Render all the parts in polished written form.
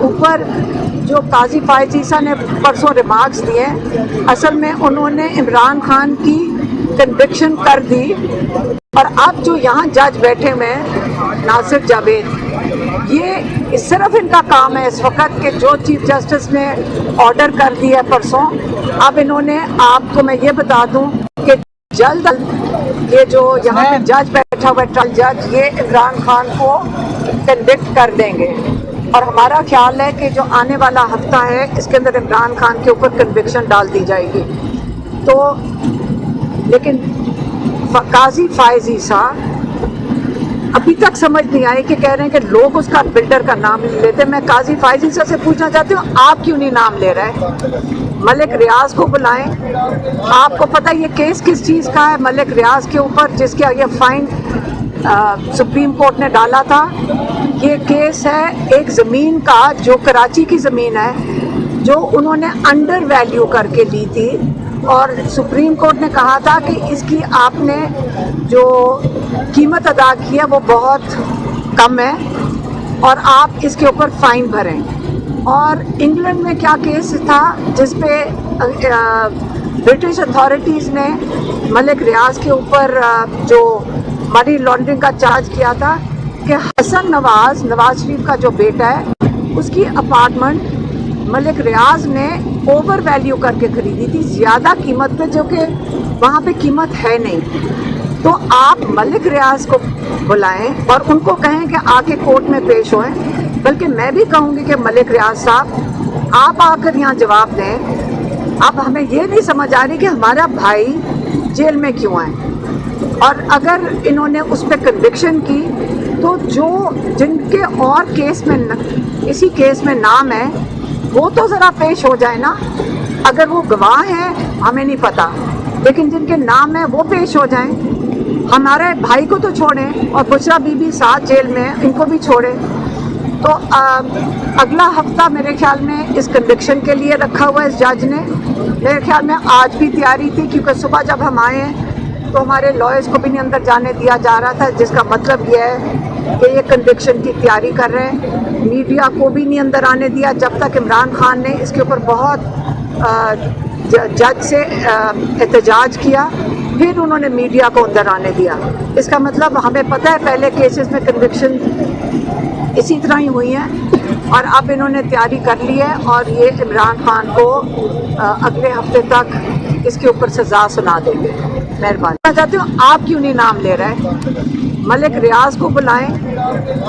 اوپر جو قاضی فائز عیسیٰ نے پرسوں ریمارکس دیے اصل میں انہوں نے عمران خان کی کنوکشن کر دی، اور اب جو یہاں جج بیٹھے ہوئے ہیں ناصر جاوید، یہ صرف ان کا کام ہے اس وقت کہ جو چیف جسٹس نے آرڈر کر دیا ہے پرسوں، اب انہوں نے آپ کو میں یہ بتا دوں کہ جلد یہ جو یہاں پہ جج بیٹھا ہوا ہے ٹرائل جج، یہ عمران خان کو کنوکٹ کر دیں گے، اور ہمارا خیال ہے کہ جو آنے والا ہفتہ ہے اس کے اندر عمران خان کے اوپر کنوکشن ڈال دی جائے گی۔ تو لیکن قاضی فائز عیسیٰ ابھی تک سمجھ نہیں آئی کہ کہہ رہے ہیں کہ لوگ اس کا بلڈر کا نام نہیں لیتے۔ میں قاضی فائز عیسیٰ سے پوچھنا چاہتی ہوں آپ کیوں نہیں نام لے رہے؟ ملک ریاض کو بلائیں۔ آپ کو پتہ یہ کیس کس چیز کا ہے ملک ریاض کے اوپر، جس کے یہ فائن سپریم کورٹ نے ڈالا تھا؟ یہ کیس ہے ایک زمین کا جو کراچی کی زمین ہے، جو انہوں نے انڈر ویلیو کر کے لی تھی، اور سپریم کورٹ نے کہا تھا کہ اس کی آپ نے جو قیمت ادا کی ہے وہ بہت کم ہے اور آپ اس کے اوپر فائن بھریں۔ اور انگلینڈ میں کیا کیس تھا جس پہ برٹش اتھارٹیز نے ملک ریاض کے اوپر جو منی لانڈرنگ کا چارج کیا تھا کہ حسن نواز شریف کا جو بیٹا ہے اس کی اپارٹمنٹ ملک ریاض نے اوور ویلیو کر کے خریدی تھی، زیادہ قیمت پہ، جو کہ وہاں پہ قیمت ہے نہیں۔ تو آپ ملک ریاض کو بلائیں اور ان کو کہیں کہ آ کے کورٹ میں پیش ہوئیں، بلکہ میں بھی کہوں گی کہ ملک ریاض صاحب آپ آ کر یہاں جواب دیں۔ اب ہمیں یہ نہیں سمجھ آ رہی کہ ہمارا بھائی جیل میں کیوں آئے، اور اگر انہوں نے اس پہ کنوکشن کی تو جن کے اور کیس میں اسی کیس میں نام ہے وہ تو ذرا پیش ہو جائے نا۔ اگر وہ گواہ ہیں ہمیں نہیں پتہ، لیکن جن کے نام ہیں وہ پیش ہو جائیں۔ ہمارے بھائی کو تو چھوڑیں، اور بشرا بی بی ساتھ جیل میں ان کو بھی چھوڑیں۔ تو اگلا ہفتہ میرے خیال میں اس کنوکشن کے لیے رکھا ہوا ہے اس جج نے۔ میرے خیال میں آج بھی تیاری تھی، کیونکہ صبح جب ہم آئے ہیں تو ہمارے لائرز کو بھی نہیں اندر جانے دیا جا رہا تھا، جس کا مطلب یہ ہے کہ یہ کنوکشن کی تیاری کر رہے ہیں۔ میڈیا کو بھی نہیں اندر آنے دیا جب تک عمران خان نے اس کے اوپر بہت جج سے احتجاج کیا، پھر انہوں نے میڈیا کو اندر آنے دیا۔ اس کا مطلب ہمیں پتہ ہے پہلے کیسز میں کنوکشن اسی طرح ہی ہوئی ہیں، اور اب انہوں نے تیاری کر لی ہے، اور یہ عمران خان کو اگلے ہفتے تک اس کے اوپر سزا سنا دیں گے۔ مہربانی میں چاہتی ہوں آپ کیوں نہیں نام لے رہے؟ ملک ریاض کو بلائیں۔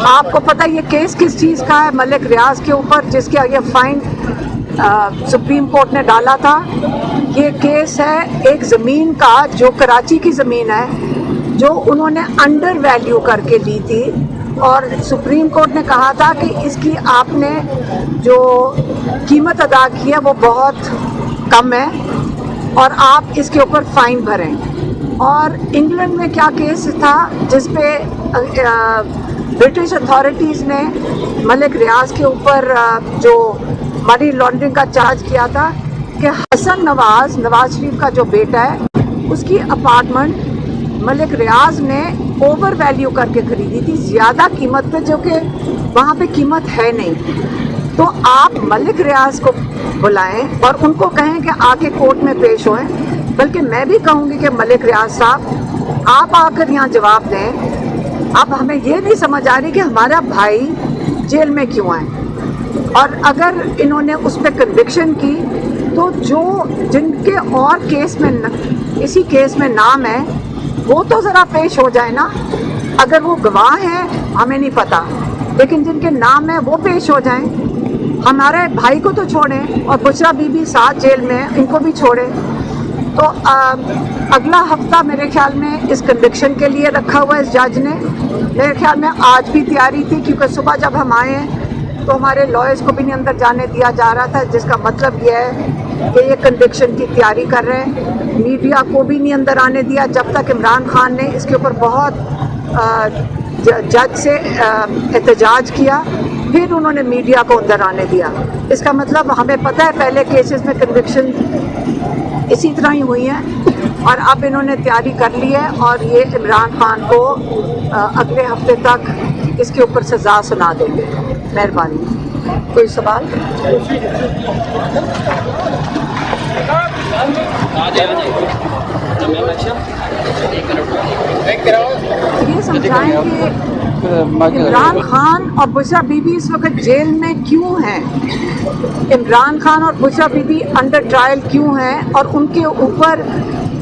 آپ کو پتہ یہ کیس کس چیز کا ہے ملک ریاض کے اوپر، جس کے یہ فائن سپریم کورٹ نے ڈالا تھا؟ یہ کیس ہے ایک زمین کا جو کراچی کی زمین ہے، جو انہوں نے انڈر ویلیو کر کے لی تھی، اور سپریم کورٹ نے کہا تھا کہ اس کی آپ نے جو قیمت ادا کی ہے وہ بہت کم ہے اور آپ اس کے اوپر فائن بھریں۔ اور انگلینڈ میں کیا کیس تھا جس پہ برٹش اتھارٹیز نے ملک ریاض کے اوپر جو منی لانڈرنگ کا چارج کیا تھا کہ حسن نواز شریف کا جو بیٹا ہے اس کی اپارٹمنٹ ملک ریاض نے اوور ویلیو کر کے خریدی تھی، زیادہ قیمت پہ، جو کہ وہاں پہ قیمت ہے نہیں۔ تو آپ ملک ریاض کو بلائیں اور ان کو کہیں کہ آ کے کورٹ میں پیش ہوئیں، بلکہ میں بھی کہوں گی کہ ملک ریاض صاحب آپ آ کر یہاں جواب دیں۔ اب ہمیں یہ نہیں سمجھ آ رہی کہ ہمارا بھائی جیل میں کیوں آئے، اور اگر انہوں نے اس پہ کنوکشن کی تو جن کے اور کیس میں اسی کیس میں نام ہے وہ تو ذرا پیش ہو جائے نا۔ اگر وہ گواہ ہیں ہمیں نہیں پتہ، لیکن جن کے نام ہیں وہ پیش ہو جائیں۔ ہمارے بھائی کو تو چھوڑیں، اور بشرا بی بی ساتھ جیل میں ان کو بھی چھوڑیں۔ تو اگلا ہفتہ میرے خیال میں اس کنوکشن کے لیے رکھا ہوا ہے اس جج نے۔ میرے خیال میں آج بھی تیاری تھی، کیونکہ صبح جب ہم آئے ہیں تو ہمارے لائرز کو بھی نہیں اندر جانے دیا جا رہا تھا، جس کا مطلب یہ ہے کہ یہ کنوکشن کی تیاری کر رہے ہیں۔ میڈیا کو بھی نہیں اندر آنے دیا جب تک عمران خان نے اس کے اوپر بہت جج سے احتجاج کیا، پھر انہوں نے میڈیا کو اندر آنے دیا۔ اس کا مطلب ہمیں پتہ ہے پہلے کیسز میں کنوکشن اسی طرح ہی ہوئی ہیں، اور اب انہوں نے تیاری کر لی ہے، اور یہ عمران خان کو اگلے ہفتے تک اس کے اوپر سزا سنا دیں گے۔ مہربانی۔ کوئی سوال؟ یہ سمجھائیں کہ عمران خان اور بشرا بی بی اس وقت جیل میں کیوں ہیں؟ عمران خان اور بشرا بی بی انڈر ٹرائل کیوں ہیں؟ اور ان کے اوپر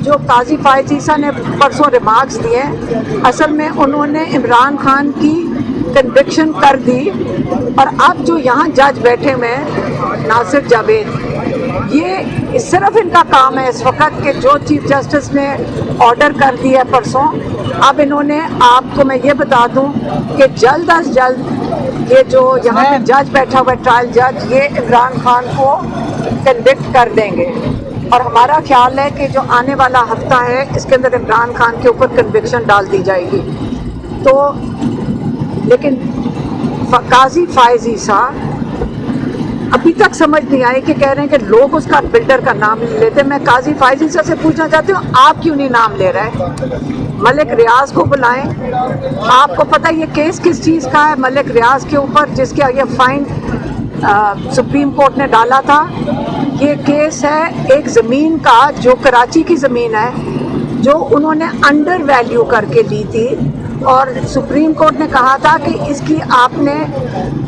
جو قاضی فائز عیسیٰ نے پرسوں ریمارکس دیے، اصل میں انہوں نے عمران خان کی کنوکشن کر دی، اور اب جو یہاں جج بیٹھے ہوئے ہیں ناصر جاوید، یہ صرف ان کا کام ہے اس وقت کہ جو چیف جسٹس نے آرڈر کر دیا ہے پرسوں، اب انہوں نے، آپ کو میں یہ بتا دوں کہ جلد از جلد یہ جو یہاں پہ جج بیٹھا ہوا ہے ٹرائل جج، یہ عمران خان کو کنوکٹ کر دیں گے، اور ہمارا خیال ہے کہ جو آنے والا ہفتہ ہے اس کے اندر عمران خان کے اوپر کنوکشن ڈال دی جائے گی۔ تو لیکن قاضی فائز عیسیٰ ابھی تک سمجھ نہیں آئی کہ کہہ رہے ہیں کہ لوگ اس کا بلڈر کا نام نہیں لیتے۔ میں قاضی فائز عیسیٰ سے پوچھنا چاہتی ہوں، آپ کیوں نہیں نام لے رہے؟ ملک ریاض کو بلائیں۔ آپ کو پتہ یہ کیس کس چیز کا ہے؟ ملک ریاض کے اوپر، جس کا یہ فائن سپریم کورٹ نے ڈالا تھا۔ یہ کیس ہے ایک زمین کا جو کراچی کی زمین ہے، جو انہوں نے انڈر ویلیو کر کے لی تھی، اور سپریم کورٹ نے کہا تھا کہ اس کی آپ نے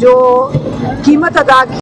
جو قیمت ادا کی